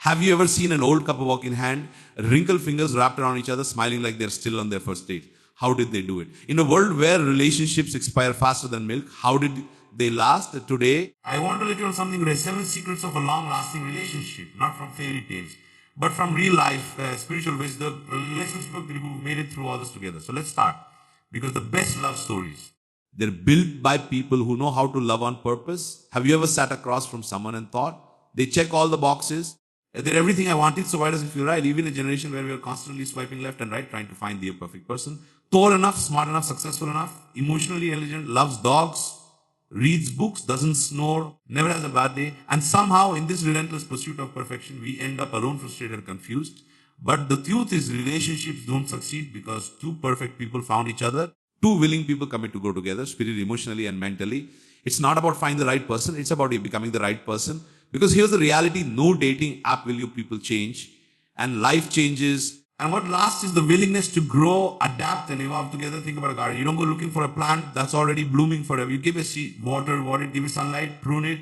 Have you ever seen an old couple walk in hand, wrinkled fingers wrapped around each other, smiling like they're still on their first date? How did they do it? In a world where relationships expire faster than milk, how did they last today? I want to let you know something today. 7 secrets of a long-lasting relationship, not from fairy tales, but from real life, spiritual wisdom, relationship people who made it through all this together. So let's start. Because the best love stories. They're built by people who know how to love on purpose. Have you ever sat across from someone and thought, they check all the boxes, they're everything I wanted, so why does it feel right? Even a generation where we are constantly swiping left and right, trying to find the perfect person. Tall enough, smart enough, successful enough, emotionally intelligent, loves dogs, reads books, doesn't snore, never has a bad day. And somehow in this relentless pursuit of perfection, we end up alone, frustrated and confused. But the truth is relationships don't succeed because two perfect people found each other. Two willing people commit to go together, spiritually, emotionally, and mentally. It's not about finding the right person, it's about you becoming the right person. Because here's the reality, no dating app will you people change. And life changes. And what lasts is the willingness to grow, adapt, and evolve together. Think about a garden. You don't go looking for a plant that's already blooming forever. You give a seed, water, give it sunlight, prune it,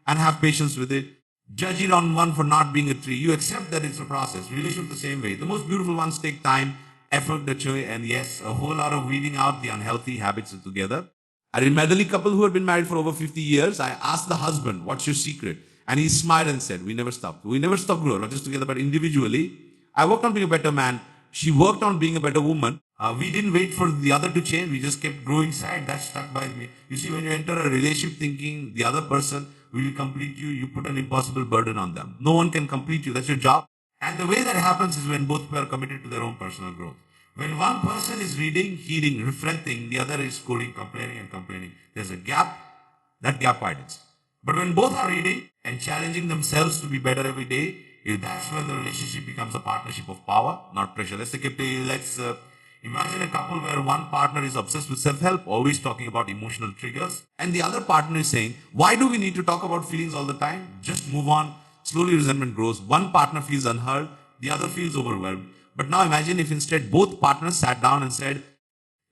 and have patience with it. Judge it on one for not being a tree. You accept that it's a process. Relationship the same way. The most beautiful ones take time, effort, nurture, and yes, a whole lot of weeding out the unhealthy habits together. I did an elderly couple who had been married for over 50 years. I asked the husband, what's your secret? And he smiled and said, we never stopped. We never stopped growing, not just together, but individually. I worked on being a better man. She worked on being a better woman. We didn't wait for the other to change. We just kept growing inside. That stuck by me. You see, when you enter a relationship thinking the other person will complete you, you put an impossible burden on them. No one can complete you. That's your job. And the way that happens is when both people are committed to their own personal growth. When one person is reading, hearing, reflecting, the other is scolding, complaining. There's a gap. That gap widens. But when both are reading and challenging themselves to be better every day, that's when the relationship becomes a partnership of power, not pressure. Let's imagine a couple where one partner is obsessed with self-help, always talking about emotional triggers, and the other partner is saying, why do we need to talk about feelings all the time? Just move on. Slowly resentment grows. One partner feels unheard, the other feels overwhelmed. But now imagine if instead both partners sat down and said,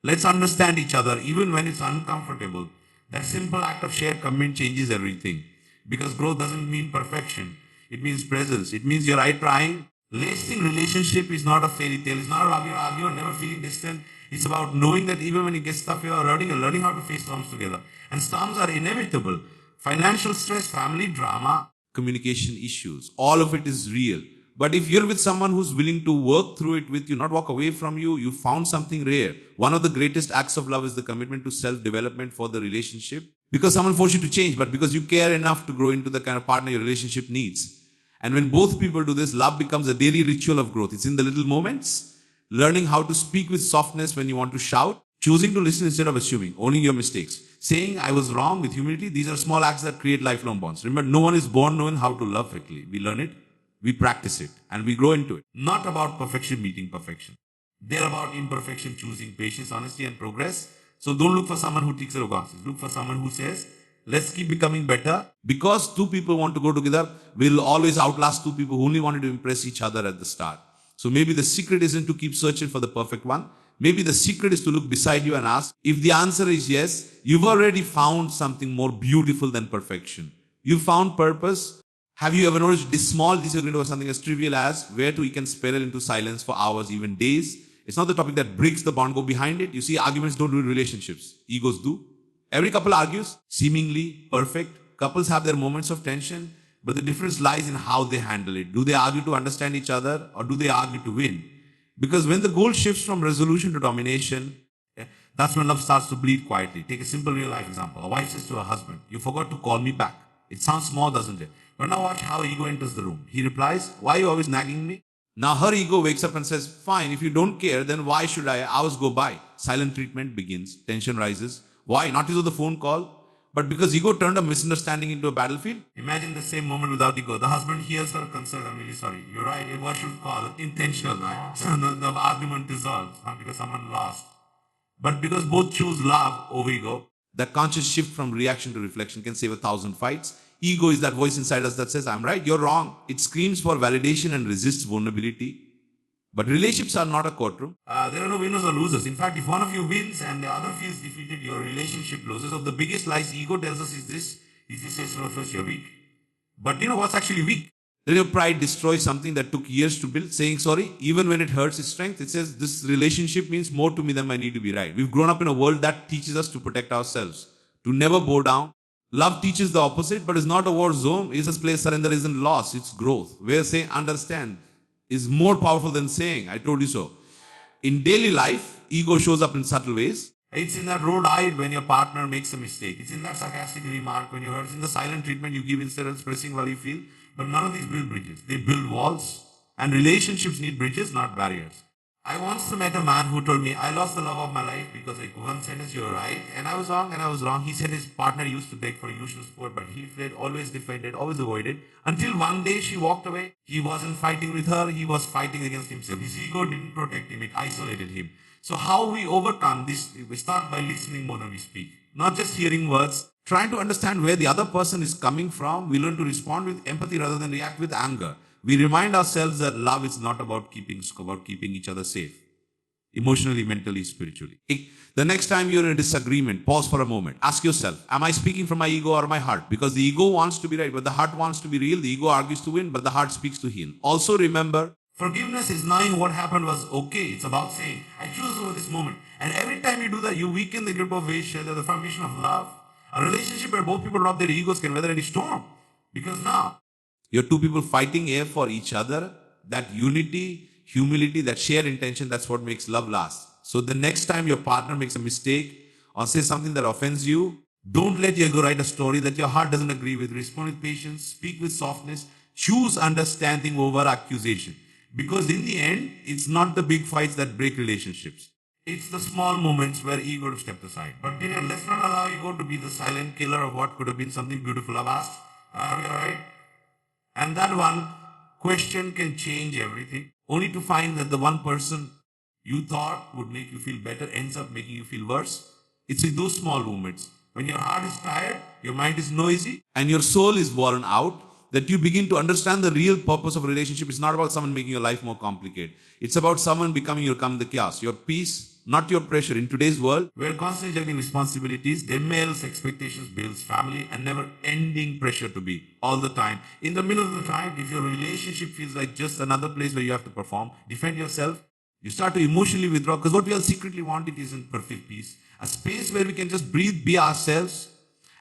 let's understand each other even when it's uncomfortable. That simple act of shared commitment changes everything. Because growth doesn't mean perfection. It means presence. It means you're trying. Lasting relationship is not a fairy tale. It's not about arguing, never feeling distant. It's about knowing that even when you get stuff, you're learning how to face storms together. And storms are inevitable. Financial stress, family drama, communication issues. All of it is real. But if you're with someone who's willing to work through it with you, not walk away from you, you found something rare. One of the greatest acts of love is the commitment to self-development for the relationship. Because someone forced you to change, but because you care enough to grow into the kind of partner your relationship needs. And when both people do this, love becomes a daily ritual of growth. It's in the little moments. Learning how to speak with softness when you want to shout. Choosing to listen instead of assuming. Owning your mistakes. Saying I was wrong with humility. These are small acts that create lifelong bonds. Remember, no one is born knowing how to love quickly. We learn it, we practice it, and we grow into it. Not about perfection meeting perfection. They're about imperfection choosing patience, honesty, and progress. So don't look for someone who ticks your boxes. Look for someone who says, let's keep becoming better. Because two people want to go together, we'll always outlast two people who only wanted to impress each other at the start. So maybe the secret isn't to keep searching for the perfect one. Maybe the secret is to look beside you and ask, if the answer is yes, you've already found something more beautiful than perfection. You found purpose. Have you ever noticed disagreement over something as trivial as where we can spiral into silence for hours, even days? It's not the topic that breaks the bond, go behind it. You see, arguments don't ruin relationships. Egos do. Every couple argues, seemingly perfect. Couples have their moments of tension, but the difference lies in how they handle it. Do they argue to understand each other, or do they argue to win? Because when the goal shifts from resolution to domination, that's when love starts to bleed quietly. Take a simple real life example. A wife says to her husband, you forgot to call me back. It sounds small, doesn't it? But now watch how ego enters the room. He replies, why are you always nagging me? Now her ego wakes up and says, fine, if you don't care, then why should I? Hours go by. Silent treatment begins. Tension rises. Why? Not because of the phone call, but because ego turned a misunderstanding into a battlefield. Imagine the same moment without ego. The husband hears her concern. I'm really sorry. You're right. What should call it? Intentional, right? So the argument dissolves, not because someone lost, but because both choose love over ego. That conscious shift from reaction to reflection can save 1,000 fights. Ego is that voice inside us that says, I'm right, you're wrong. It screams for validation and resists vulnerability. But relationships are not a courtroom. There are no winners or losers. In fact, if one of you wins and the other feels defeated, your relationship loses. So the biggest lies ego tells us is this. He says, no, first you're weak. But you know what's actually weak? Then your pride destroys something that took years to build. Saying sorry, even when it hurts its strength, it says this relationship means more to me than my need to be right. We've grown up in a world that teaches us to protect ourselves, to never bow down. Love teaches the opposite, but it's not a war zone. It's a place surrender isn't loss, it's growth. Where saying understand is more powerful than saying, I told you so. In daily life, ego shows up in subtle ways. It's in that road eye when your partner makes a mistake. It's in that sarcastic remark when you hurt. It's in the silent treatment you give instead of expressing what you feel. But none of these build bridges. They build walls. And relationships need bridges, not barriers. I once met a man who told me, I lost the love of my life because like one sentence you're right and I was wrong. He said his partner used to beg for emotional support, but he fled, always defended, always avoided. Until one day she walked away. He wasn't fighting with her, he was fighting against himself. His ego didn't protect him, it isolated him. So how we overcome this, we start by listening more than we speak. Not just hearing words, trying to understand where the other person is coming from. We learn to respond with empathy rather than react with anger. We remind ourselves that love is not about keeping each other safe. Emotionally, mentally, spiritually. The next time you're in a disagreement, pause for a moment. Ask yourself, am I speaking from my ego or my heart? Because the ego wants to be right, but the heart wants to be real. The ego argues to win, but the heart speaks to heal. Also remember, forgiveness is knowing what happened was okay. It's about saying, I choose over this moment. And every time you do that, you weaken the grip of Vaishya, the foundation of love. A relationship where both people drop their egos can weather any storm. Because now, you're two people fighting air for each other. That unity, humility, that shared intention, that's what makes love last. So the next time your partner makes a mistake or says something that offends you, don't let your ego write a story that your heart doesn't agree with. Respond with patience, speak with softness, choose understanding over accusation. Because in the end, it's not the big fights that break relationships. It's the small moments where ego steps aside. But let's not allow ego to be the silent killer of what could have been something beautiful. I've asked, are we alright? And that one question can change everything. Only to find that the one person you thought would make you feel better ends up making you feel worse. It's in those small moments. When your heart is tired, your mind is noisy, and your soul is worn out, that you begin to understand the real purpose of a relationship. It's not about someone making your life more complicated. It's about someone becoming your calm, the chaos, your peace, not your pressure. In today's world, we're constantly juggling responsibilities, demands, expectations, bills, family, and never-ending pressure to be all the time. In the middle of the time, if your relationship feels like just another place where you have to perform, defend yourself, you start to emotionally withdraw, because what we all secretly want, it isn't perfect peace. A space where we can just breathe, be ourselves,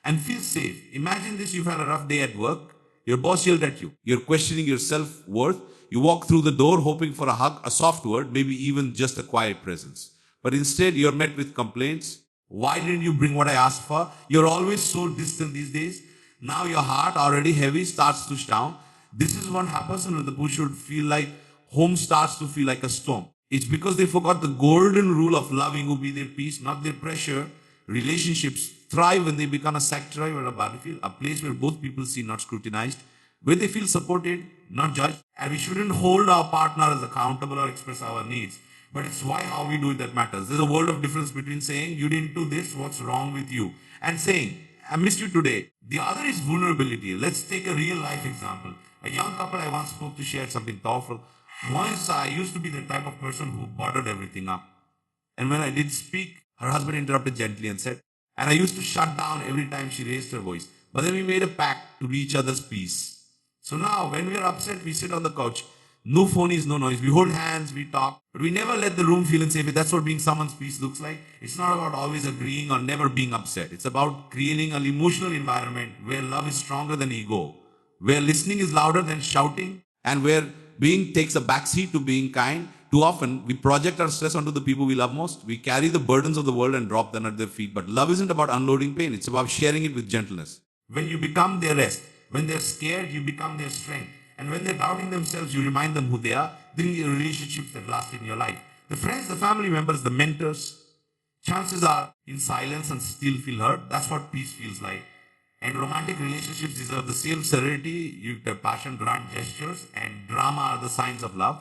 and feel safe. Imagine this: you've had a rough day at work. Your boss yelled at you. You're questioning your self-worth. You walk through the door hoping for a hug, a soft word, maybe even just a quiet presence. But instead, you're met with complaints. Why didn't you bring what I asked for? You're always so distant these days. Now your heart, already heavy, starts to down. This is what happens when the push should feel like home starts to feel like a storm. It's because they forgot the golden rule of loving who be their peace, not their pressure. Relationships thrive when they become a sanctuary or a battlefield, a place where both people see, not scrutinized, where they feel supported, not judged. And we shouldn't hold our partner as accountable or express our needs. But it's how we do it that matters. There's a world of difference between saying, you didn't do this, what's wrong with you? And saying, I missed you today. The other is vulnerability. Let's take a real life example. A young couple I once spoke to shared something powerful. Once I used to be the type of person who bottled everything up. And when I did speak, her husband interrupted gently and said, and I used to shut down every time she raised her voice. But then we made a pact to reach other's peace. So now when we are upset, we sit on the couch. No phonies, no noise. We hold hands, we talk, but we never let the room feel unsafe. That's what being someone's peace looks like. It's not about always agreeing or never being upset. It's about creating an emotional environment where love is stronger than ego, where listening is louder than shouting, and where being takes a backseat to being kind. Too often, we project our stress onto the people we love most. We carry the burdens of the world and drop them at their feet. But love isn't about unloading pain. It's about sharing it with gentleness. When you become their rest, when they're scared, you become their strength. And when they're doubting themselves, you remind them who they are. Then the relationships that last in your life. The friends, the family members, the mentors, chances are in silence and still feel hurt. That's what peace feels like. And romantic relationships deserve the same serenity. You have passion, grand gestures, and drama are the signs of love.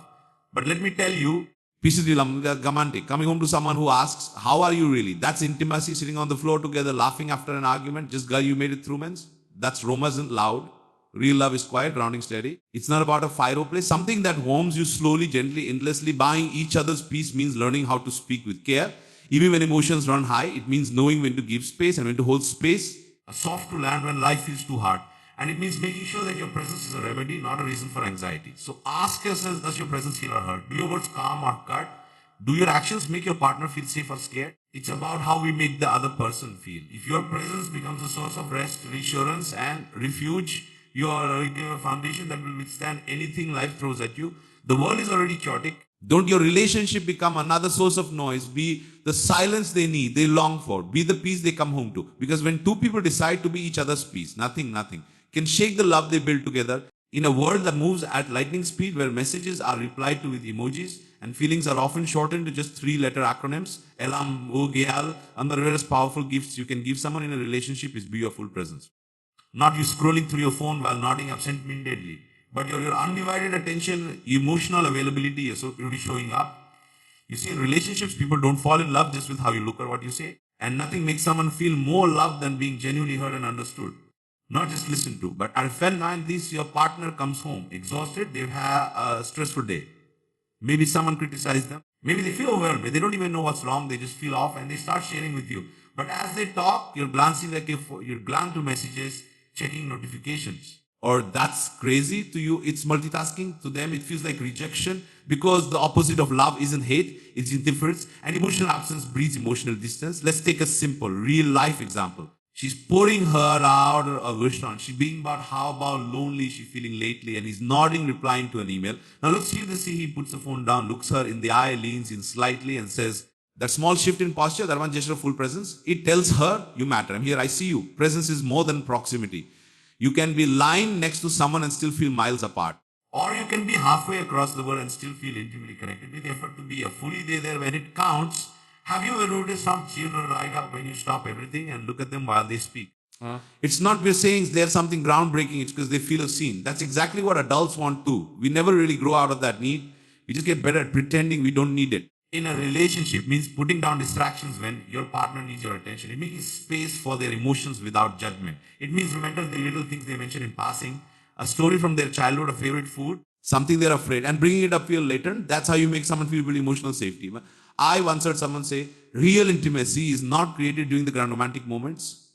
But let me tell you, peace is romantic. Coming home to someone who asks, how are you really? That's intimacy. Sitting on the floor together, laughing after an argument. Just girl, you made it through, men's. That's romance isn't loud. Real love is quiet, grounding, steady. It's not about a fireplace. Something that warms you slowly, gently, endlessly. Buying each other's peace means learning how to speak with care. Even when emotions run high, it means knowing when to give space and when to hold space. A soft to land when life feels too hard. And it means making sure that your presence is a remedy, not a reason for anxiety. So ask yourself, does your presence heal or hurt? Do your words calm or cut? Do your actions make your partner feel safe or scared? It's about how we make the other person feel. If your presence becomes a source of rest, reassurance, and refuge, you are a foundation that will withstand anything life throws at you. The world is already chaotic. Don't your relationship become another source of noise. Be the silence they need, they long for. Be the peace they come home to. Because when two people decide to be each other's peace, nothing can shake the love they build together. In a world that moves at lightning speed, where messages are replied to with emojis and feelings are often shortened to just three-letter acronyms, Elam, O, Geal, and the rarest powerful gifts you can give someone in a relationship is be your full presence. Not you scrolling through your phone while nodding absent-mindedly, but your undivided attention, emotional availability, you'll be showing up. You see, in relationships, people don't fall in love just with how you look or what you say. And nothing makes someone feel more loved than being genuinely heard and understood. Not just listened to. But at this, your partner comes home exhausted, they've had a stressful day. Maybe someone criticized them. Maybe they feel overwhelmed. They don't even know what's wrong. They just feel off and they start sharing with you. But as they talk, you're glancing like you're glancing to messages, checking notifications. Or that's crazy to you. It's multitasking. To them, it feels like rejection because the opposite of love isn't hate, it's indifference. And emotional absence breeds emotional distance. Let's take a simple, real life example. She's pouring her out a wish on. She's being about how about lonely she's feeling lately, and he's nodding, replying to an email. Now look, see, he puts the phone down, looks her in the eye, leans in slightly, and says, that small shift in posture, that one gesture of full presence, it tells her, you matter. I'm here, I see you. Presence is more than proximity. You can be lying next to someone and still feel miles apart. Or you can be halfway across the world and still feel intimately connected. With the effort to be a fully there when it counts. Have you ever noticed some children light up when you stop everything and look at them while they speak? It's not we're saying there's something groundbreaking, it's because they feel a scene. That's exactly what adults want too. We never really grow out of that need. We just get better at pretending we don't need it. In a relationship means putting down distractions when your partner needs your attention. It means space for their emotions without judgment. It means remember the little things they mention in passing, a story from their childhood, a favorite food, something they're afraid, and bringing it up feel later. That's how you make someone feel really emotional safety. I once heard someone say, real intimacy is not created during the grand romantic moments.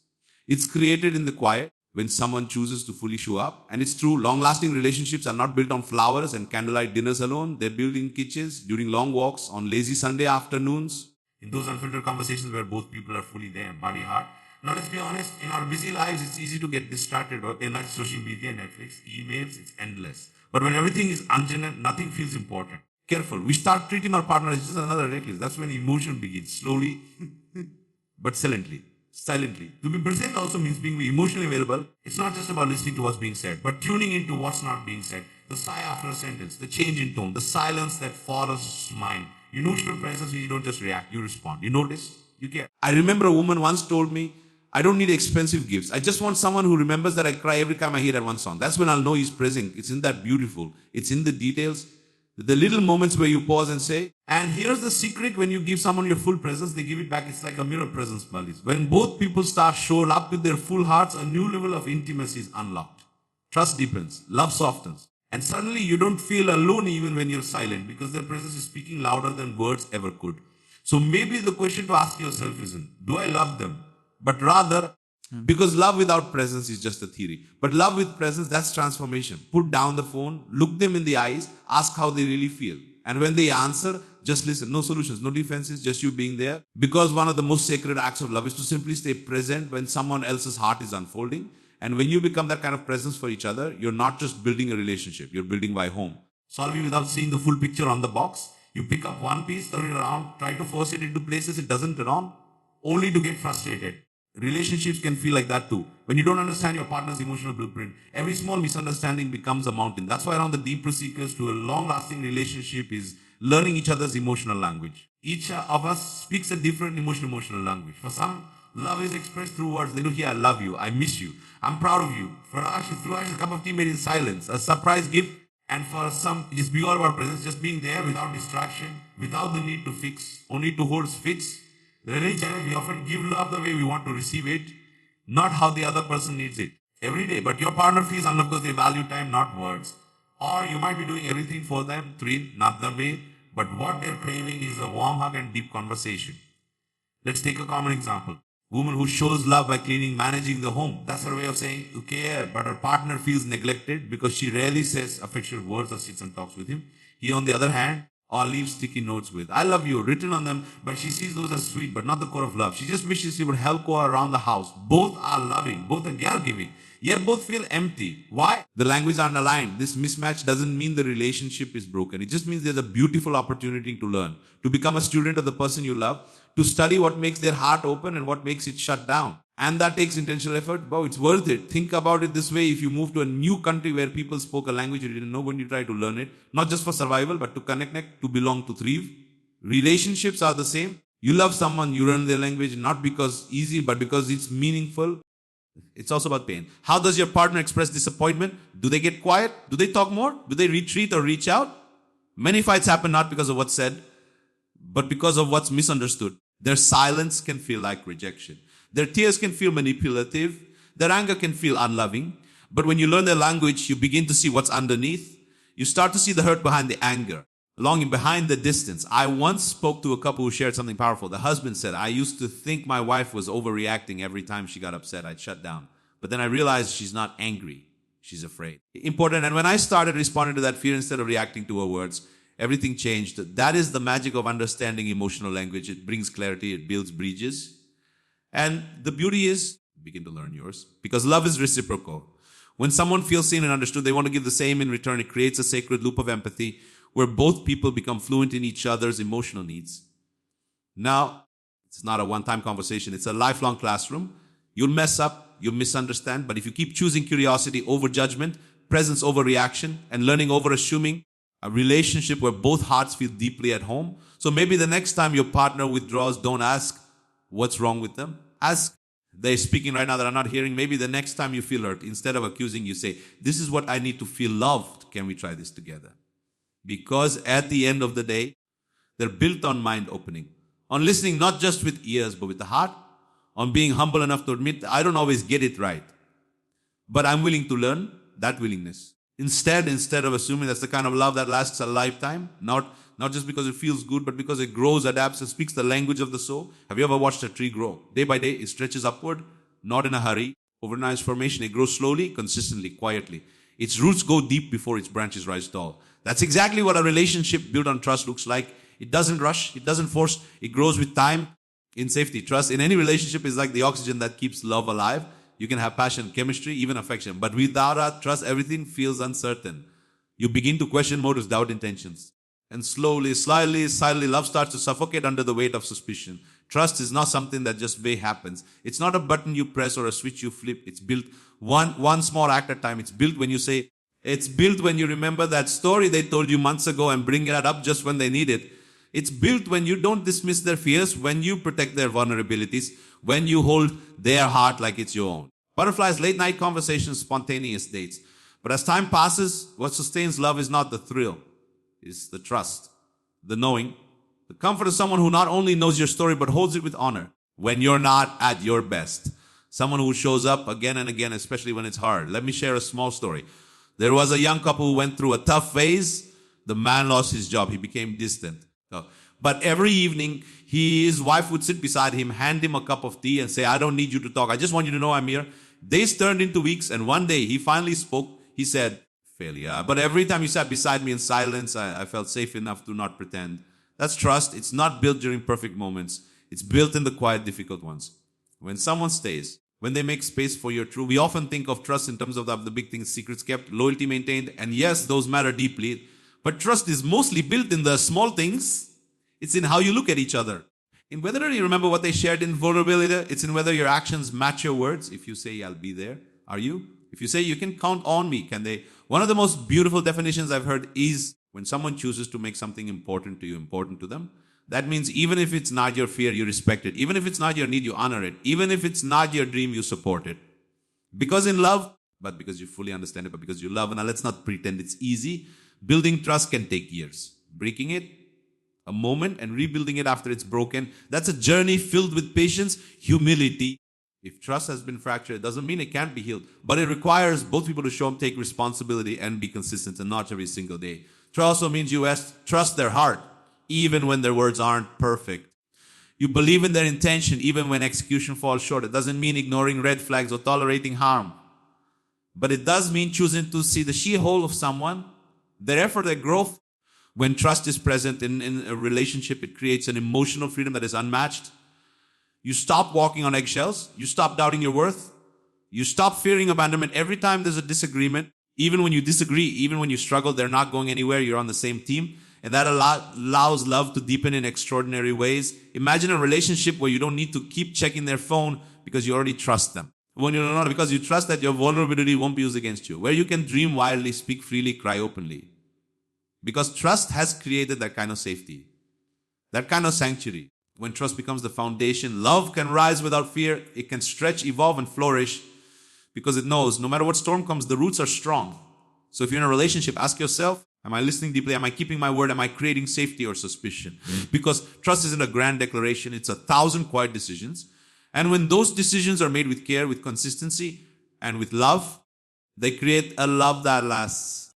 It's created in the quiet when someone chooses to fully show up. And it's true, long-lasting relationships are not built on flowers and candlelight dinners alone. They're built in kitchens, during long walks, on lazy Sunday afternoons. In those unfiltered conversations where both people are fully there, body, heart. Now let's be honest, in our busy lives, it's easy to get distracted in like social media, Netflix, emails, it's endless. But when everything is ungenerous, nothing feels important. Careful, we start treating our partner as just another reckless. That's when emotion begins, slowly, but silently. To be present also means being emotionally available. It's not just about listening to what's being said, but tuning into what's not being said. The sigh after a sentence, the change in tone, the silence that follows mind. You know your presence when you don't just react, you respond. You notice, you care. I remember a woman once told me, I don't need expensive gifts. I just want someone who remembers that I cry every time I hear that one song. That's when I'll know he's present. It's in that beautiful. It's in the details. The little moments where you pause and say, and here's the secret, when you give someone your full presence, they give it back. It's like a mirror presence, buddies. When both people start showing up with their full hearts, a new level of intimacy is unlocked. Trust deepens, love softens. And suddenly you don't feel alone even when you're silent because their presence is speaking louder than words ever could. So maybe the question to ask yourself isn't, do I love them? But rather, because love without presence is just a theory. But love with presence, that's transformation. Put down the phone, look them in the eyes, ask how they really feel. And when they answer, just listen. No solutions, no defenses, just you being there. Because one of the most sacred acts of love is to simply stay present when someone else's heart is unfolding. And when you become that kind of presence for each other, you're not just building a relationship, you're building by home. Solving without seeing the full picture on the box. You pick up one piece, turn it around, try to force it into places it doesn't belong, only to get frustrated. Relationships can feel like that too. When you don't understand your partner's emotional blueprint, every small misunderstanding becomes a mountain. That's why one of the deep procedures to a long-lasting relationship is learning each other's emotional language. Each of us speaks a different emotional language. For some, love is expressed through words. They do here, I love you, I miss you, I'm proud of you. For us, it's through a cup of tea made in silence, a surprise gift. And for some, it's be all about presence, just being there without distraction, without the need to fix, only to hold fits. The really challenge, we often give love the way we want to receive it, not how the other person needs it. Every day, but your partner feels unloved because they value time, not words. Or you might be doing everything for them, not the way, but what they're craving is a warm hug and deep conversation. Let's take a common example. Woman who shows love by cleaning, managing the home. That's her way of saying you care, but her partner feels neglected because she rarely says affectionate words or sits and talks with him. He, on the other hand, or leaves sticky notes with "I love you" written on them, but she sees those as sweet, but not the core of love. She just wishes he would help her around the house. Both are loving, both are caregiving, yet both feel empty. Why? The languages aren't aligned. This mismatch doesn't mean the relationship is broken. It just means there's a beautiful opportunity to learn, to become a student of the person you love, to study what makes their heart open and what makes it shut down. And that takes intentional effort. Wow, it's worth it. Think about it this way. If you move to a new country where people spoke a language you didn't know, when you try to learn it, not just for survival, but to connect, to belong, to thrive. Relationships are the same. You love someone, you learn their language, not because easy, but because it's meaningful. It's also about pain. How does your partner express disappointment? Do they get quiet? Do they talk more? Do they retreat or reach out? Many fights happen not because of what's said, but because of what's misunderstood. Their silence can feel like rejection. Their tears can feel manipulative. Their anger can feel unloving. But when you learn their language, you begin to see what's underneath. You start to see the hurt behind the anger, longing behind the distance. I once spoke to a couple who shared something powerful. The husband said, "I used to think my wife was overreacting every time she got upset. I'd shut down. But then I realized she's not angry. She's afraid." Important. And when I started responding to that fear instead of reacting to her words, everything changed. That is the magic of understanding emotional language. It brings clarity. It builds bridges. And the beauty is, begin to learn yours, because love is reciprocal. When someone feels seen and understood, they want to give the same in return. It creates a sacred loop of empathy where both people become fluent in each other's emotional needs. Now, it's not a one-time conversation. It's a lifelong classroom. You'll mess up, you'll misunderstand, but if you keep choosing curiosity over judgment, presence over reaction, and learning over assuming, a relationship where both hearts feel deeply at home. So maybe the next time your partner withdraws, don't ask what's wrong with them. Ask, they're speaking right now that I'm not hearing. Maybe the next time you feel hurt, instead of accusing, you say, "This is what I need to feel loved. Can we try this together?" Because at the end of the day, they're built on mind opening, on listening not just with ears, but with the heart, on being humble enough to admit, I don't always get it right, but I'm willing to learn. That willingness. Instead of assuming that's the kind of love that lasts a lifetime, not just because it feels good, but because it grows, adapts, and speaks the language of the soul. Have you ever watched a tree grow? Day by day, it stretches upward, not in a hurry. Overnight formation, it grows slowly, consistently, quietly. Its roots go deep before its branches rise tall. That's exactly what a relationship built on trust looks like. It doesn't rush, it doesn't force, it grows with time, in safety. Trust in any relationship is like the oxygen that keeps love alive. You can have passion, chemistry, even affection. But without our trust, everything feels uncertain. You begin to question motives, doubt intentions. And slowly, silently, love starts to suffocate under the weight of suspicion. Trust is not something that just way happens. It's not a button you press or a switch you flip. It's built one small act at a time. It's built when you say, it's built when you remember that story they told you months ago and bring that up just when they need it. It's built when you don't dismiss their fears, when you protect their vulnerabilities, when you hold their heart like it's your own. Butterflies, late night conversations, spontaneous dates. But as time passes, what sustains love is not the thrill. It's the trust, the knowing, the comfort of someone who not only knows your story, but holds it with honor when you're not at your best. Someone who shows up again and again, especially when it's hard. Let me share a small story. There was a young couple who went through a tough phase. The man lost his job. He became distant. But every evening, his wife would sit beside him, hand him a cup of tea and say, "I don't need you to talk. I just want you to know I'm here." Days turned into weeks, and one day he finally spoke. He said, "Failure. But every time you sat beside me in silence, I felt safe enough to not pretend." That's trust. It's not built during perfect moments. It's built in the quiet, difficult ones. When someone stays, when they make space for your truth, we often think of trust in terms of the big things, secrets kept, loyalty maintained, and yes, those matter deeply. But trust is mostly built in the small things. It's in how you look at each other. In whether you remember what they shared in vulnerability, it's in whether your actions match your words. If you say, "I'll be there," are you? If you say, "You can count on me," can they? One of the most beautiful definitions I've heard is when someone chooses to make something important to you, important to them. That means even if it's not your fear, you respect it. Even if it's not your need, you honor it. Even if it's not your dream, you support it. Because in love, but because you fully understand it, but because you love, and now let's not pretend it's easy. Building trust can take years. Breaking it, a moment, and rebuilding it after it's broken. That's a journey filled with patience, humility. If trust has been fractured, it doesn't mean it can't be healed, but it requires both people to show up, take responsibility, and be consistent, and not every single day. Trust also means you trust their heart, even when their words aren't perfect. You believe in their intention even when execution falls short. It doesn't mean ignoring red flags or tolerating harm. But it does mean choosing to see the sheer whole of someone, their effort, their growth. When trust is present in a relationship, it creates an emotional freedom that is unmatched. You stop walking on eggshells. You stop doubting your worth. You stop fearing abandonment every time there's a disagreement. Even when you disagree, even when you struggle, they're not going anywhere. You're on the same team. And that allows love to deepen in extraordinary ways. Imagine a relationship where you don't need to keep checking their phone because you already trust them. When you're not, because you trust that your vulnerability won't be used against you. Where you can dream wildly, speak freely, cry openly. Because trust has created that kind of safety, that kind of sanctuary. When trust becomes the foundation, love can rise without fear. It can stretch, evolve, and flourish because it knows no matter what storm comes, the roots are strong. So if you're in a relationship, ask yourself, am I listening deeply? Am I keeping my word? Am I creating safety or suspicion? Because trust isn't a grand declaration. It's 1,000 quiet decisions. And when those decisions are made with care, with consistency, and with love, they create a love that lasts.